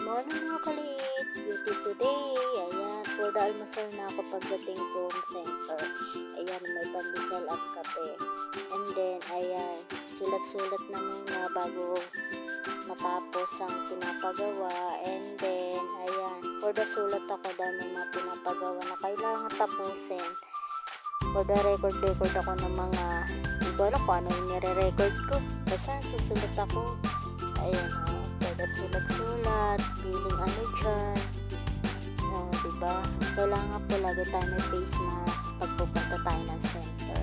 Morning mga kaliit, beauty today. Ayan, for the almusal na ako pagdating ko home center. Ayan, may pandesal at kape. And then, ayan, sulat-sulat na muna bago matapos ang pinapagawa. And then, ayan, for the sulat ako dahil may mga pinapagawa na kailangan tapusin. For the record ako ng mga, hindi ko alam kung ano yung nire-record ko. Basta susulat ako. Ayan, pwede sulat-sulat, feeling ano dyan. Diba? Kailangan po lagi tayo may face mask pag pupunta tayo ng center.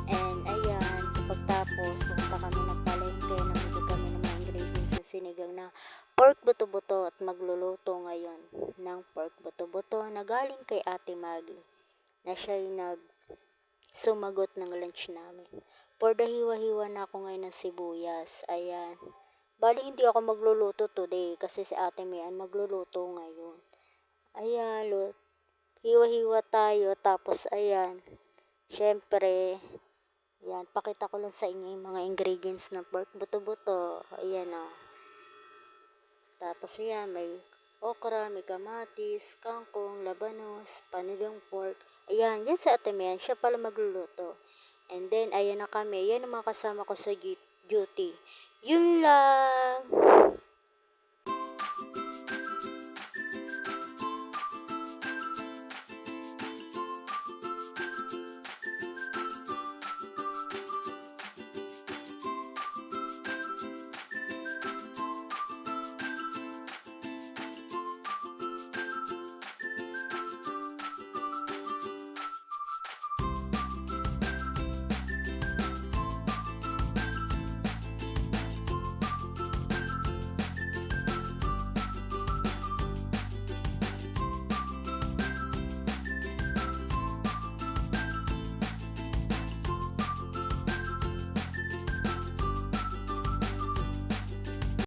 And ayan, pagtapos, pumunta kami ng palengke, namili kami ng mga ingredients sa sinigang na pork buto-buto at magluluto ngayon ng pork buto-buto na galing kay Ate Maggie na siya yung sumagot ng lunch namin. For the hiwa-hiwa na ako ngayon ng sibuyas. Ayan. Bali hindi ako magluluto today kasi si Ate Mian magluluto ngayon. Ayan, hiwa-hiwa tayo tapos ayan. Syempre, ayan, pakita ko lang sa inyo yung mga ingredients ng pork buto-buto. Ayan o. Tapos ayan, may okra, may kamatis, kangkong, labanos, panigang pork. Ayan, yan sa Ate Mian, siya pala magluluto. And then, ayan na kami. Yan ang mga kasama ko sa duty. Yun lang.